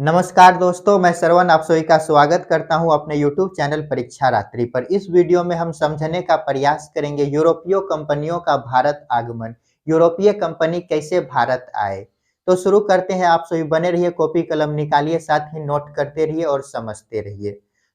नमस्कार दोस्तों, मैं श्रवण आप सभी का स्वागत करता हूं अपने YouTube चैनल परीक्षा रात्रि पर। इस वीडियो में हम समझने का प्रयास करेंगे यूरोपीय कंपनियों का भारत आगमन। यूरोपीय कंपनी कैसे भारत आए। तो शुरू करते हैं। आप सभी बने रहिए, कॉपी कलम निकालिए, साथ ही नोट करते रहिए और समझते रहिए।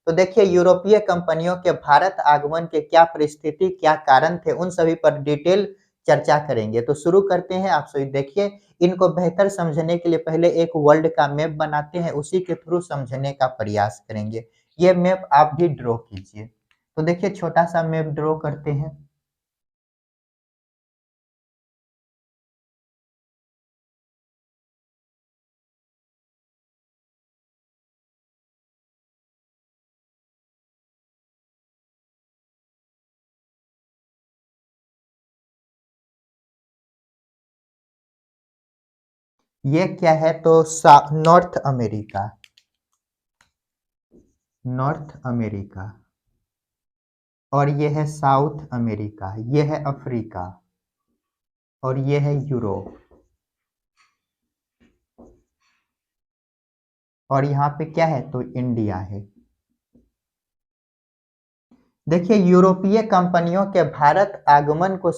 तो देखिए, यूरोपीय कंपनियों के भारत आगमन के क्या परिस्थिति, क्या कारण थे, उन सभी पर डिटेल चर्चा करेंगे। तो शुरू करते हैं। आप सभी देखिए, इनको बेहतर समझने के लिए पहले एक वर्ल्ड का मैप बनाते हैं, उसी के थ्रू समझने का प्रयास करेंगे। ये मैप आप भी ड्रॉ कीजिए। तो देखिए, छोटा सा मैप ड्रॉ करते हैं। ये क्या है? तो नॉर्थ अमेरिका, नॉर्थ अमेरिका। और ये है साउथ अमेरिका, ये है अफ्रीका, और ये है यूरोप। और यहाँ पे क्या है? तो इंडिया है। देखिए, यूरोपीय कंपनियों के भारत आगमन को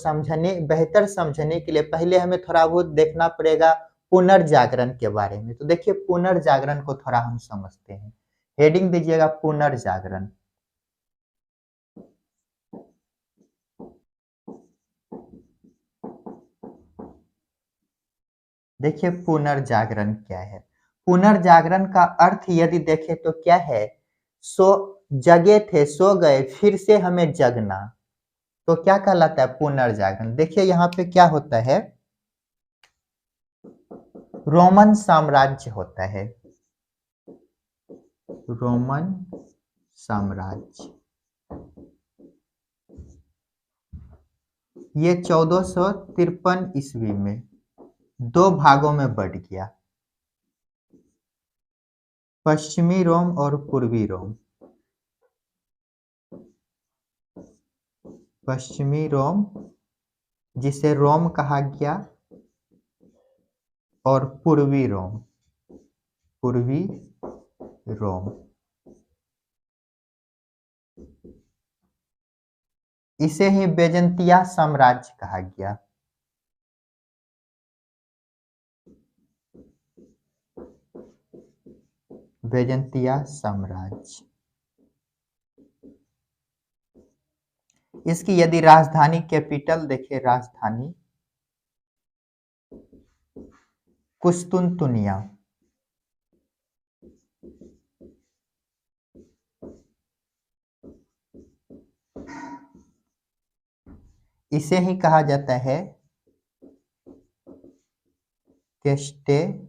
बेहतर समझने के लिए पहले हमें थोड़ा बहुत देखना पड़ेगा पुनर्जागरण के बारे में। तो देखिए, पुनर्जागरण को थोड़ा हम समझते हैं। हेडिंग दीजिएगा पुनर्जागरण। देखिए, पुनर्जागरण क्या है? पुनर्जागरण का अर्थ यदि देखें तो क्या है? सो जगे थे, सो गए, फिर से हमें जगना। तो क्या कहलाता है? पुनर्जागरण। देखिए, यहाँ पे क्या होता है? रोमन साम्राज्य होता है, रोमन साम्राज्य। ये 1453 ईस्वी में दो भागों में बट गया, पश्चिमी रोम और पूर्वी रोम। पश्चिमी रोम, जिसे रोम कहा गया, और पूर्वी रोम, पूर्वी रोम। इसे ही बेजंतिया साम्राज्य कहा गया। बेजंतिया साम्राज्य। इसकी यदि राजधानी, कैपिटल देखें, राजधानी कुस्तुनतुनिया। इसे ही कहा जाता है केस्टेनोपुल।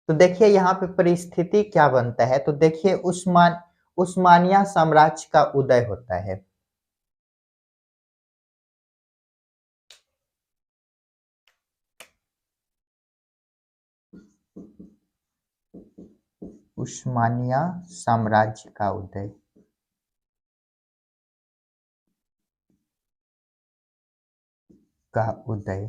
तो देखिए, यहाँ पे परिस्थिति क्या बनता है। तो देखिए, उस्मानिया साम्राज्य का उदय होता है। उस्मानिया साम्राज्य का उदय। का उदय।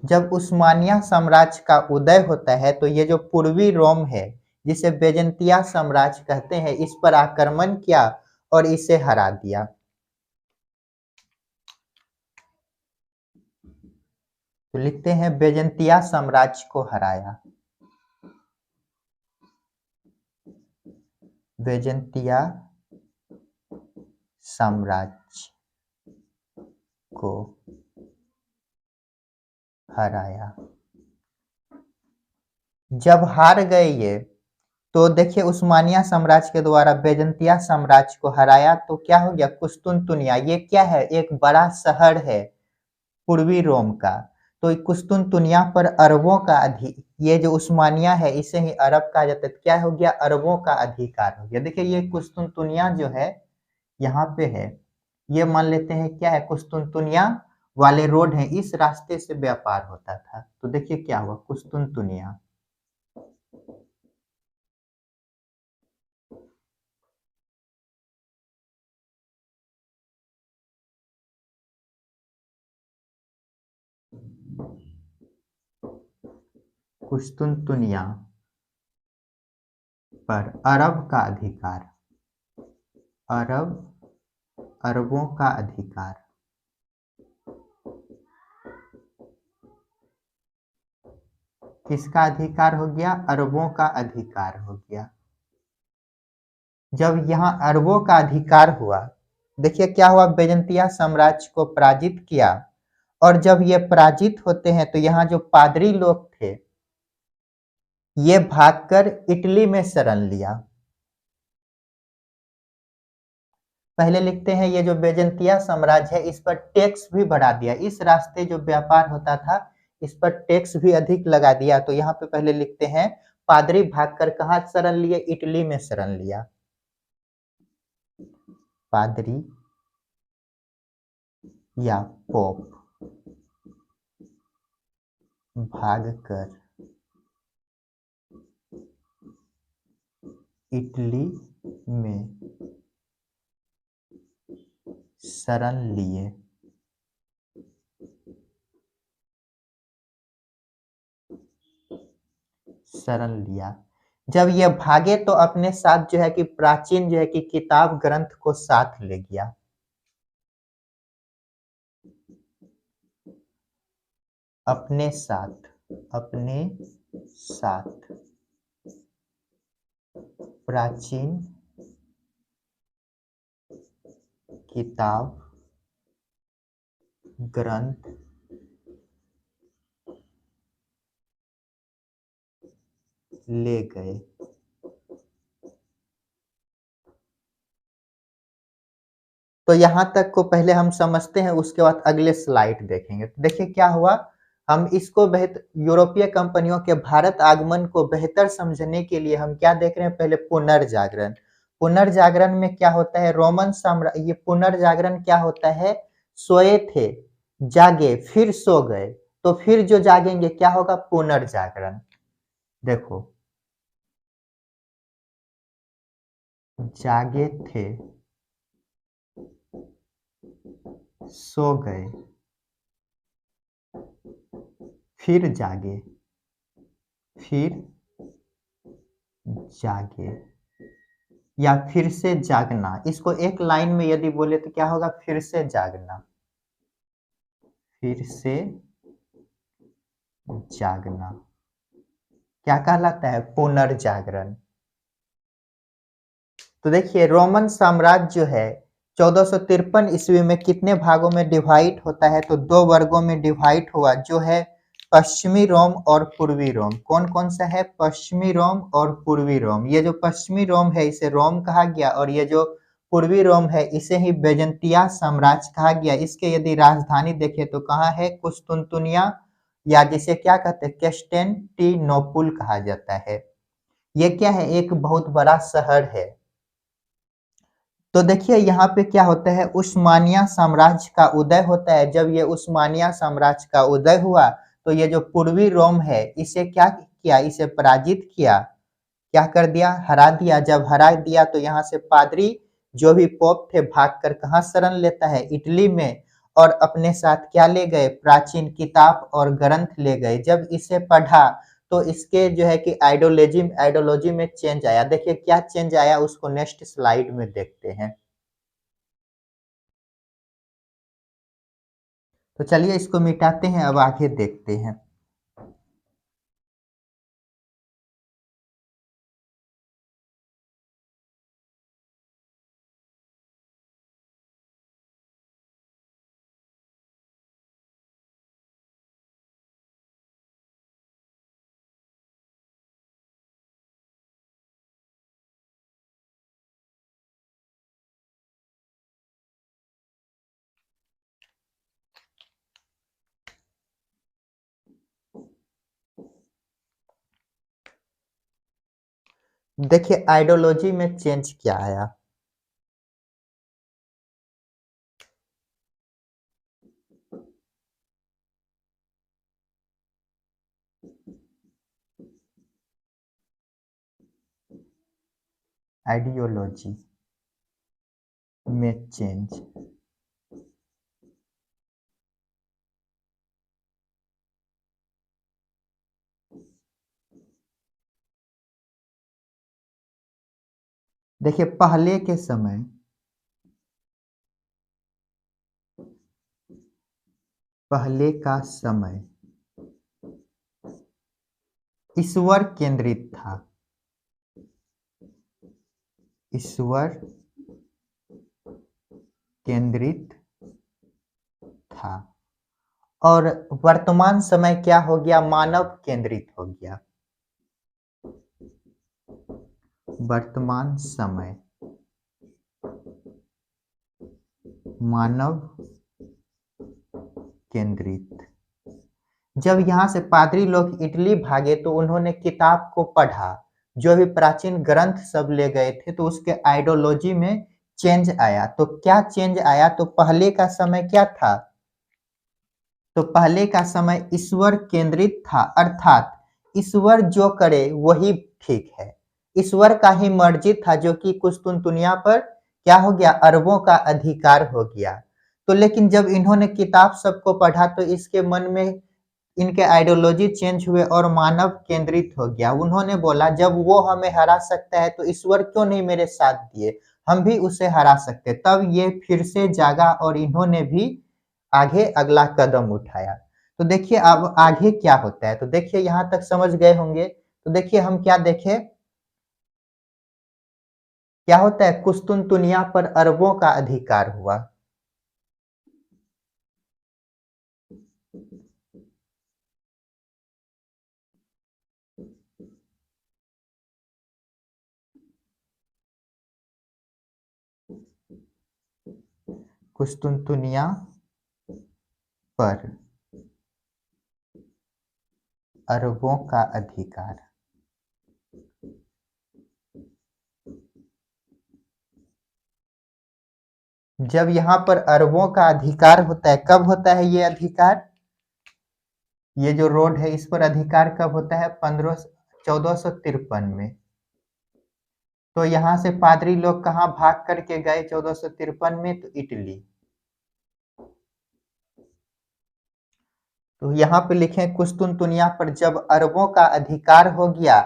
जब उस्मानिया साम्राज्य का उदय होता है तो ये जो पूर्वी रोम है, जिसे बेजंतिया साम्राज्य कहते हैं, इस पर आक्रमण किया और इसे हरा दिया। तो लिखते हैं बेजंतिया साम्राज्य को हराया। बेजंतिया साम्राज्य को हराया। जब हार गए ये, तो देखिए, उस्मानिया साम्राज्य के द्वारा बेजंतिया साम्राज्य को हराया तो क्या हो गया? कुस्तुनतुनिया। ये क्या है? एक बड़ा शहर है पूर्वी रोम का। तो कुस्तुनतुनिया पर अरबों का ये जो उस्मानिया है, इसे ही अरब कहा जाता है। तो क्या हो गया? अरबों का अधिकार हो गया। देखिए, ये कुस्तुनतुनिया जो है यहाँ पे है, ये मान लेते हैं क्या है? कुस्तुनतुनिया वाले रोड है, इस रास्ते से व्यापार होता था। तो देखिए क्या हुआ? कुस्तुनतुनिया। कुस्तुनतुनिया पर अरब का अधिकार, अरब अरबों का अधिकार। किसका अधिकार हो गया? अरबों का अधिकार हो गया। जब यहाँ अरबों का अधिकार हुआ, देखिए क्या हुआ, बैजंतिया साम्राज्य को पराजित किया। और जब ये पराजित होते हैं तो यहाँ जो पादरी लोग थे ये भागकर इटली में शरण लिया। पहले लिखते हैं ये जो बैजंतिया साम्राज्य है इस पर टैक्स भी बढ़ा दिया। इस रास्ते जो व्यापार होता था इस पर टैक्स भी अधिक लगा दिया। तो यहाँ पे पहले लिखते हैं पादरी भागकर कहाँ शरण लिए? इटली में शरण लिया। पादरी या पोप भागकर इटली में शरण लिए। शरण लिया। जब ये भागे तो अपने साथ जो है कि प्राचीन जो है कि किताब ग्रंथ को साथ ले गया। अपने साथ, अपने साथ प्राचीन किताब ग्रंथ ले गए। तो यहां तक को पहले हम समझते हैं, उसके बाद अगले स्लाइड देखेंगे। तो देखिए क्या हुआ, हम इसको बेहतर यूरोपीय कंपनियों के भारत आगमन को बेहतर समझने के लिए हम क्या देख रहे हैं, पहले पुनर्जागरण। पुनर्जागरण में क्या होता है, रोमन साम्राज्य, ये पुनर्जागरण क्या होता है, सोए थे जागे फिर सो गए, तो फिर जो जागेंगे क्या होगा, पुनर्जागरण। देखो जागे थे सो गए फिर जागे, फिर जागे या फिर से जागना। इसको एक लाइन में यदि बोले तो क्या होगा, फिर से जागना, फिर से जागना क्या कहलाता है, पुनर्जागरण। तो देखिए रोमन साम्राज्य जो है 1453 ईस्वी में कितने भागों में डिवाइड होता है, तो दो वर्गों में डिवाइड हुआ, जो है पश्चिमी रोम और पूर्वी रोम। कौन कौन सा है, पश्चिमी रोम और पूर्वी रोम। ये जो पश्चिमी रोम है इसे रोम कहा गया, और ये जो पूर्वी रोम है इसे ही बैजंतिया साम्राज्य कहा गया। इसके यदि राजधानी देखें तो कहाँ है, कुस्तुनतुनिया, या जिसे क्या कहते हैं, कैस्टेंटिनोपुल कहा जाता है। ये क्या है, एक बहुत बड़ा शहर है। तो देखिए यहाँ पे क्या होता है, उस्मानिया साम्राज्य का उदय होता है। जब ये उस्मानिया साम्राज्य का उदय हुआ तो ये जो पूर्वी रोम है इसे क्या किया, इसे पराजित किया, क्या कर दिया, हरा दिया। जब हरा दिया तो यहाँ से पादरी जो भी पोप थे भागकर कहाँ शरण लेता है, इटली में। और अपने साथ क्या ले गए, प्राचीन किताब और ग्रंथ ले गए। जब इसे पढ़ा तो इसके जो है कि आइडियोलॉजी आइडियोलॉजी में चेंज आया। देखिए क्या चेंज आया, उसको नेक्स्ट स्लाइड में देखते हैं। तो चलिए इसको मिटाते हैं, अब आगे देखते हैं। देखिए आइडियोलॉजी में चेंज क्या आया। आइडियोलॉजी में चेंज, देखिए पहले का समय ईश्वर केंद्रित था। ईश्वर केंद्रित था। और वर्तमान समय क्या हो गया? मानव केंद्रित हो गया। वर्तमान समय मानव केंद्रित। जब यहाँ से पादरी लोग इटली भागे तो उन्होंने किताब को पढ़ा, जो भी प्राचीन ग्रंथ सब ले गए थे, तो उसके आइडियोलॉजी में चेंज आया। तो क्या चेंज आया? तो पहले का समय क्या था? तो पहले का समय ईश्वर केंद्रित था, अर्थात ईश्वर जो करे वही ठीक है। ईश्वर का ही मर्जी था, जो कि कुस्तुनतुनिया पर क्या हो गया? अरबों का अधिकार हो गया। तो लेकिन जब इन्होंने किताब सबको पढ़ा तो इसके मन में इनके आइडियोलॉजी चेंज हुए और मानव केंद्रित हो गया। उन्होंने बोला जब वो हमें हरा सकता है तो ईश्वर क्यों नहीं मेरे साथ दिए, हम भी उसे हरा सकते। तब ये फिर से जागा और इन्होंने भी आगे अगला कदम उठाया। तो देखिए अब आगे क्या होता है। तो देखिए यहाँ तक समझ गए होंगे। तो देखिए हम क्या देखें, क्या होता है? कुस्तुनतुनिया पर अरबों का अधिकार हुआ। कुस्तुनतुनिया पर अरबों का अधिकार। जब यहाँ पर अरबों का अधिकार होता है, कब होता है ये अधिकार? ये जो रोड है इस पर अधिकार कब होता है? 1453 में। तो यहाँ से पादरी लोग कहाँ भाग करके गए 1453 में? तो इटली। तो यहाँ पे लिखे कुस्तुनतुनिया पर जब अरबों का अधिकार हो गया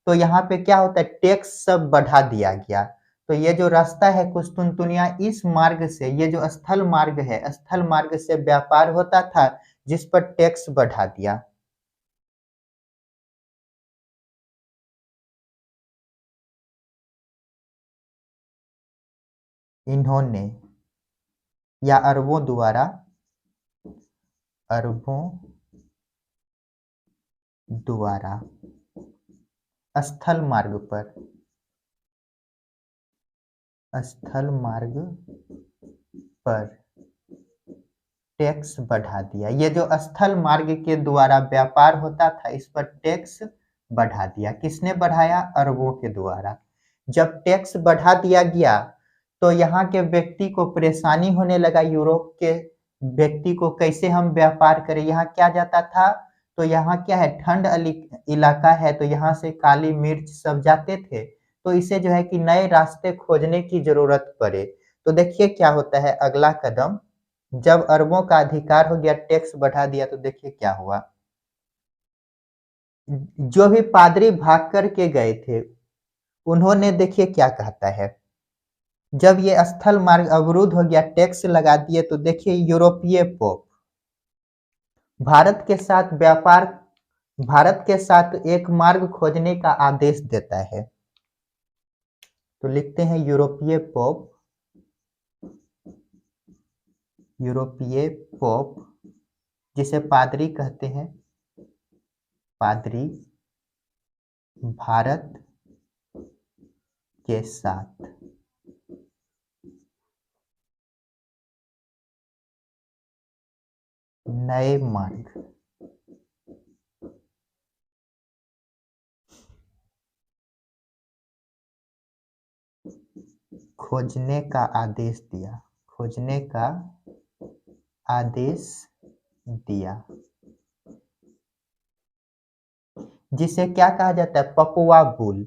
तो यहाँ पे क्या होता है? टैक्स सब बढ़ा दिया गया। तो ये जो रास्ता है कुस्तुनतुनिया, इस मार्ग से, ये जो स्थल मार्ग है, स्थल मार्ग से व्यापार होता था, जिस पर टैक्स बढ़ा दिया। इन्होंने या अरबों द्वारा, अरबों द्वारा स्थल मार्ग पर, स्थल मार्ग पर टैक्स बढ़ा दिया। ये जो स्थल मार्ग के द्वारा व्यापार होता था, इस पर टैक्स बढ़ा दिया। किसने बढ़ाया? अरबों के द्वारा। जब टैक्स बढ़ा दिया गया तो यहाँ के व्यक्ति को परेशानी होने लगा। यूरोप के व्यक्ति को कैसे हम व्यापार करें? यहाँ क्या जाता था? तो यहाँ क्या है? ठंड इलाका है, तो यहाँ से काली मिर्च सब जाते थे। तो इसे जो है कि नए रास्ते खोजने की जरूरत पड़े। तो देखिए क्या होता है अगला कदम। जब अरबों का अधिकार हो गया, टैक्स बढ़ा दिया, तो देखिए क्या हुआ। जो भी पादरी भाग करके गए थे, उन्होंने देखिए क्या कहता है। जब ये स्थल मार्ग अवरुद्ध हो गया, टैक्स लगा दिए, तो देखिए यूरोपीय पोप भारत के साथ व्यापार, भारत के साथ एक मार्ग खोजने का आदेश देता है। तो लिखते हैं यूरोपीय पोप, यूरोपीय पोप जिसे पादरी कहते हैं, पादरी भारत के साथ नए मार्ग खोजने का आदेश दिया, खोजने का आदेश दिया, जिसे क्या कहा जाता है? Papua bull.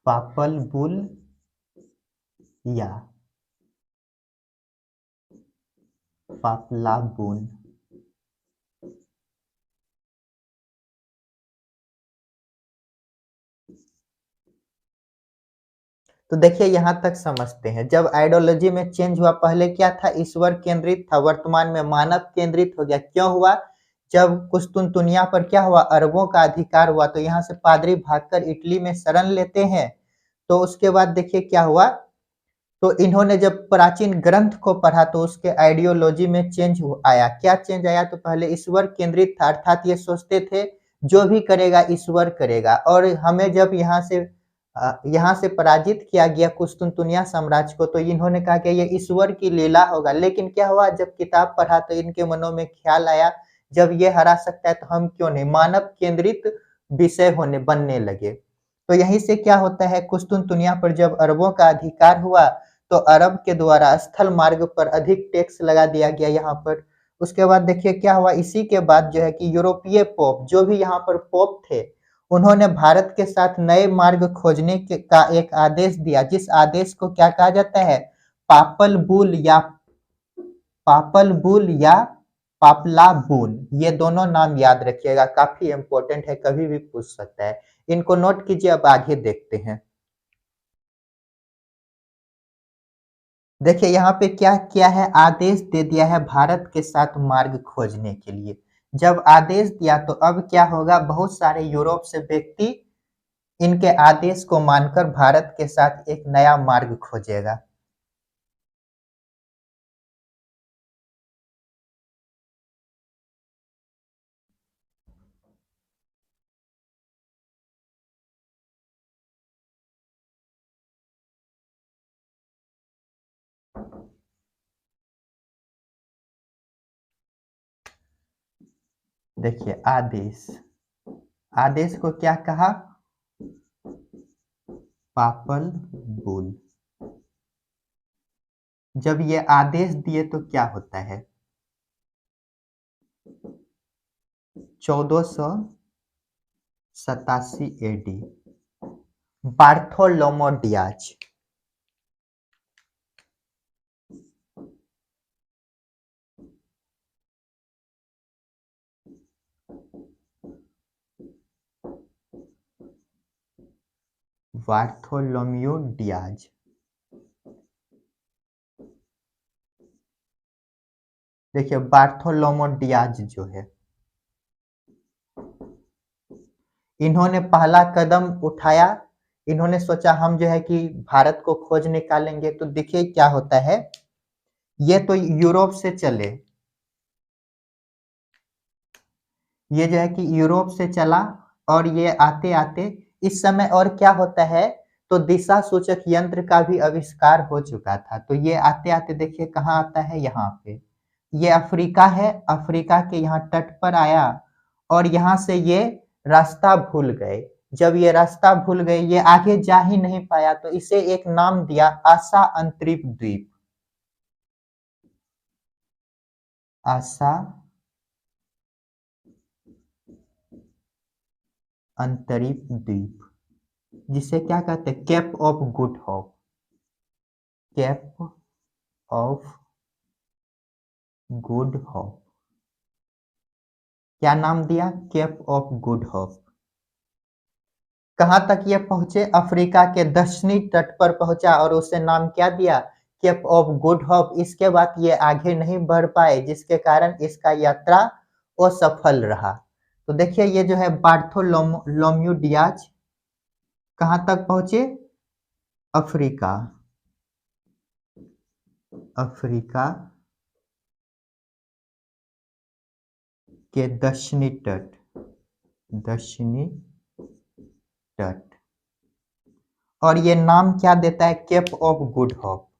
पापल बुल या पापलाबून। तो देखिए यहाँ तक समझते हैं, जब आइडियोलॉजी में चेंज हुआ, पहले क्या था, ईश्वर केंद्रित था, वर्तमान में मानव केंद्रित हो गया। क्यों हुआ? जब कुस्तुनतुनिया पर क्या हुआ, अरबों का अधिकार हुआ, तो यहाँ से पादरी भागकर इटली में शरण लेते हैं। तो उसके बाद देखिए क्या हुआ, तो इन्होंने जब प्राचीन ग्रंथ को पढ़ा तो उसके आइडियोलॉजी में चेंज आया। क्या चेंज आया? तो पहले ईश्वर केंद्रित था, अर्थात ये सोचते थे जो भी करेगा ईश्वर करेगा, और हमें जब यहाँ से पराजित किया गया कुस्तुनतुनिया साम्राज्य को, तो इन्होंने कहा कि ये ईश्वर की लीला होगा। लेकिन क्या हुआ, जब किताब पढ़ा तो इनके मनों में ख्याल आया, जब ये हरा सकता है तो हम क्यों नहीं, मानव केंद्रित विषय होने बनने लगे। तो यहीं से क्या होता है, कुस्तुनतुनिया पर जब अरबों का अधिकार हुआ तो अरब के द्वारा स्थल मार्ग पर अधिक टैक्स लगा दिया गया यहाँ पर। उसके बाद देखिए क्या हुआ, इसी के बाद जो है कि यूरोपीय पोप, जो भी यहाँ पर पोप थे, उन्होंने भारत के साथ नए मार्ग खोजने का एक आदेश दिया, जिस आदेश को क्या कहा जाता है, पापल बुल या पापल बुल या पापला बुल। ये दोनों नाम याद रखिएगा, काफी इंपॉर्टेंट है, कभी भी पूछ सकता है। इनको नोट कीजिए, अब आगे देखते हैं। देखिए यहाँ पे क्या किया है, आदेश दे दिया है भारत के साथ मार्ग खोजने के लिए। जब आदेश दिया तो अब क्या होगा, बहुत सारे यूरोप से व्यक्ति इनके आदेश को मानकर भारत के साथ एक नया मार्ग खोजेगा। देखिए आदेश, आदेश को क्या कहा, पापल बुल। जब ये आदेश दिए तो क्या होता है, 1487 एडी, बार्थोलोमो डियाज। Bartholomew Diaz. देखिए बार्थोलोमो डियाज जो है, इन्होंने पहला कदम उठाया। इन्होंने सोचा हम जो है कि भारत को खोज निकालेंगे। तो देखिए क्या होता है, ये तो यूरोप से चले, ये जो है कि यूरोप से चला, और ये आते आते इस समय और क्या होता है, तो दिशा सूचक यंत्र का भी आविष्कार हो चुका था। तो ये आते आते देखिए कहाँ आता है, यहाँ पे, ये अफ्रीका है, अफ्रीका के यहाँ तट पर आया, और यहाँ से ये रास्ता भूल गए। जब ये रास्ता भूल गए, ये आगे जा ही नहीं पाया, तो इसे एक नाम दिया, आशा अंतरिप द्वीप। आशा अंतरिप द्वीप, जिसे क्या कहते हैं, cape of good hope. Cape of good hope, क्या नाम दिया, केप ऑफ गुड होप। कहां तक ये पहुंचे, अफ्रीका के दक्षिणी तट पर पहुंचा, और उसे नाम क्या दिया, केप ऑफ गुड होप। इसके बाद ये आगे नहीं बढ़ पाए, जिसके कारण इसका यात्रा असफल रहा। तो देखिए ये जो है बार्थोलोम्यू डियाज कहां तक पहुंचे, अफ्रीका, अफ्रीका के दक्षिणी तट, दक्षिणी तट, और ये नाम क्या देता है, cape of good hope.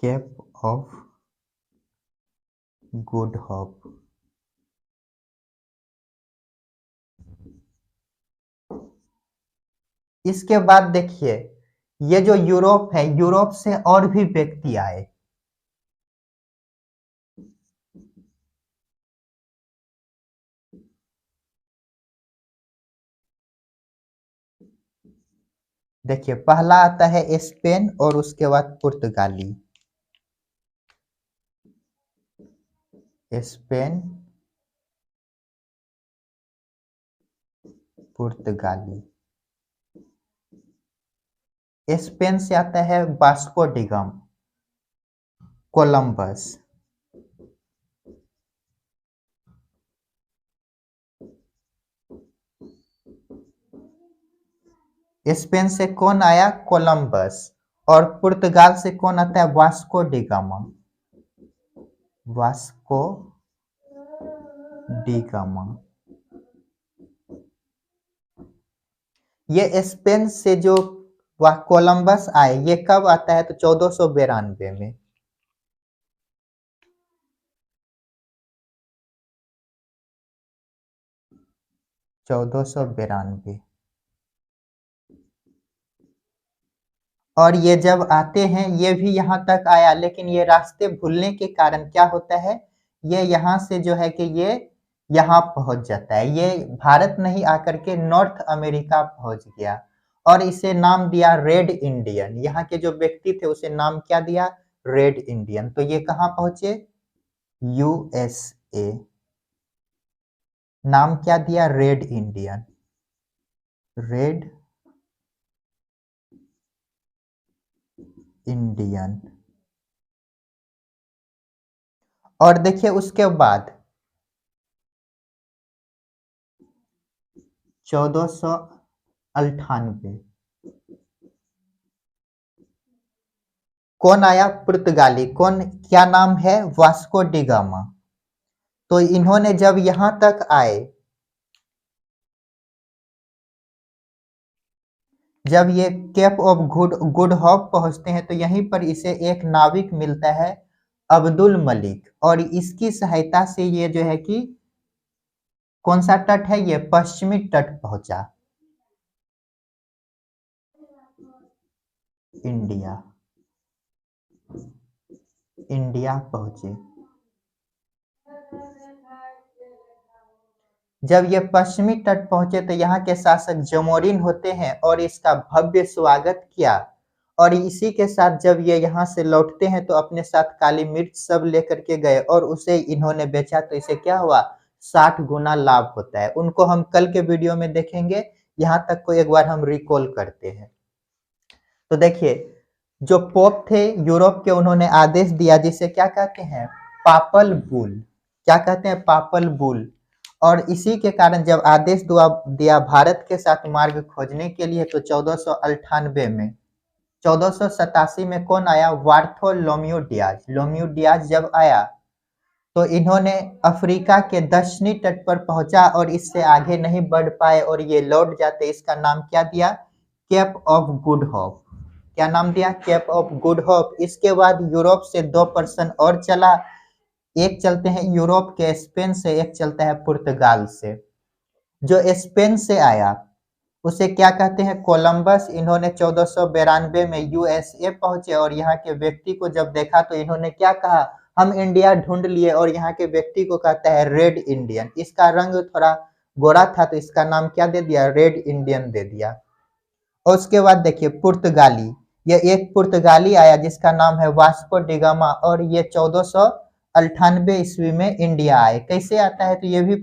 Cape of good hope. इसके बाद देखिए, ये जो यूरोप है, यूरोप से और भी व्यक्ति आए। देखिए पहला आता है स्पेन और उसके बाद पुर्तगाली। स्पेन, पुर्तगाली। स्पेन से आता है वास्को डिगम, कोलंबस। स्पेन से कौन आया? कोलंबस। और पुर्तगाल से कौन आता है? Vasco da Gama. Vasco da Gama. ये स्पेन से जो वह कोलंबस आए, ये कब आता है? तो 1492 में। 1492। और ये जब आते हैं ये भी यहाँ तक आया, लेकिन ये रास्ते भूलने के कारण क्या होता है, ये यहाँ से जो है कि ये यहाँ पहुंच जाता है, ये भारत नहीं आकर के नॉर्थ अमेरिका पहुंच गया। और इसे नाम दिया रेड इंडियन। यहाँ के जो व्यक्ति थे उसे नाम क्या दिया? Red Indian. तो ये कहाँ पहुंचे? यूएसए। नाम क्या दिया? Red Indian. Red Indian. और देखिए उसके बाद 1498 कौन आया? पुर्तगाली। कौन? क्या नाम है? Vasco da Gama. तो इन्होंने जब यहां तक आए, जब ये केप ऑफ गुड होप पहुंचते हैं, तो यहीं पर इसे एक नाविक मिलता है, अब्दुल मलिक। और इसकी सहायता से ये जो है कि कौन सा तट है? ये पश्चिमी तट पहुंचा, इंडिया। इंडिया पहुंचे। जब ये पश्चिमी तट पहुंचे तो यहाँ के शासक जमोरिन होते हैं और इसका भव्य स्वागत किया। और इसी के साथ जब ये यहाँ से लौटते हैं तो अपने साथ काली मिर्च सब लेकर के गए और उसे इन्होंने बेचा, तो इसे क्या हुआ? 60 गुना लाभ होता है। उनको हम कल के वीडियो में देखेंगे। यहाँ तक को एक बार हम रिकॉल करते हैं। तो देखिए जो पोप थे यूरोप के, उन्होंने आदेश दिया जिसे क्या कहते हैं? Papal bull. क्या कहते हैं? Papal bull. और इसी के कारण जब आदेश दिया भारत के साथ मार्ग खोजने के लिए, तो 1498 में, 1487 में कौन आया? वार्थोलोम्यू डियाज। लोम्यू डियाज जब आया तो इन्होंने अफ्रीका के दक्षिणी तट पर पहुंचा और इससे आगे नहीं बढ़ पाए और ये लौट जाते। इसका नाम क्या दिया? Cape of good hope. क्या नाम दिया? Cape of good hope. इसके बाद यूरोप से 2 पर्सन और चला। एक चलते हैं यूरोप के स्पेन से, एक चलता है पुर्तगाल से। जो स्पेन से आया उसे क्या कहते हैं? कोलंबस। इन्होंने 1492 में यूएसए पहुंचे और यहाँ के व्यक्ति को जब देखा तो इन्होंने क्या कहा? हम इंडिया ढूंढ लिए। और यहाँ के व्यक्ति को कहता है रेड इंडियन। इसका रंग थोड़ा गोरा था तो इसका नाम क्या दे दिया? रेड इंडियन दे दिया। और उसके बाद देखिए पुर्तगाली। ये एक पुर्तगाली आया जिसका नाम है वास्को डिगामा और ये 1498 ईस्वी में इंडिया आए। कैसे आता है? तो ये भी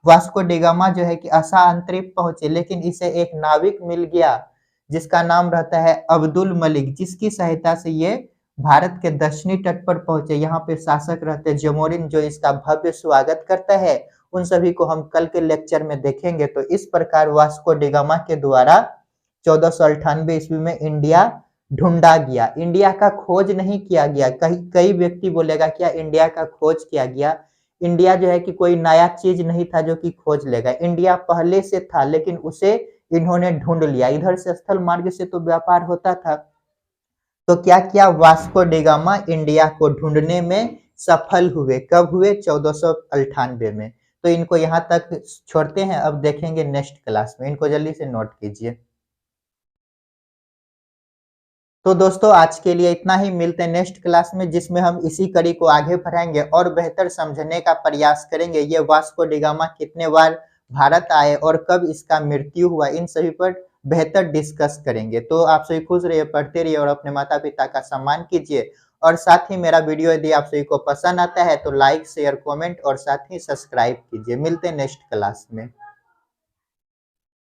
वास्को डिगामा जो है कि अशांतरिप पहुंचे, लेकिन इसे एक नाविक मिल गया जिसका नाम रहता है अब्दुल मलिक, जिसकी सहायता से ये भारत के दक्षिणी तट पर पहुंचे। यहाँ पे शासक रहते जमोरिन जो इसका भव्य स्वागत करता है। उन सभी को हम कल के लेक्चर में देखेंगे। तो इस प्रकार वास्को डिगामा के द्वारा 1498 ईस्वी में इंडिया ढूंढा गया। इंडिया का खोज नहीं किया गया। कई व्यक्ति बोलेगा क्या इंडिया का खोज किया गया? इंडिया जो है कि कोई नया चीज नहीं था जो कि खोज लेगा। इंडिया पहले से था लेकिन उसे इन्होंने ढूंढ लिया। इधर से स्थल मार्ग से तो व्यापार होता था। तो क्या किया? वास्को डिगामा इंडिया को ढूंढने में सफल हुए। कब हुए? 1498 में। तो इनको यहाँ तक छोड़ते हैं, अब देखेंगे नेक्स्ट क्लास में। इनको जल्दी से नोट कीजिए। तो दोस्तों आज के लिए इतना ही। मिलते हैं नेक्स्ट क्लास में जिसमें हम इसी कड़ी को आगे बढ़ाएंगे और बेहतर समझने का प्रयास करेंगे। ये वास्को डिगामा कितने बार भारत आए और कब इसका मृत्यु हुआ, इन सभी पर बेहतर डिस्कस करेंगे। तो आप सभी खुश रहिए, पढ़ते रहिए और अपने माता-पिता का सम्मान कीजिए। और साथ ही मेरा वीडियो यदि आप सभी को पसंद आता है तो लाइक, शेयर, कमेंट और साथ ही सब्सक्राइब कीजिए। मिलते हैं नेक्स्ट क्लास में।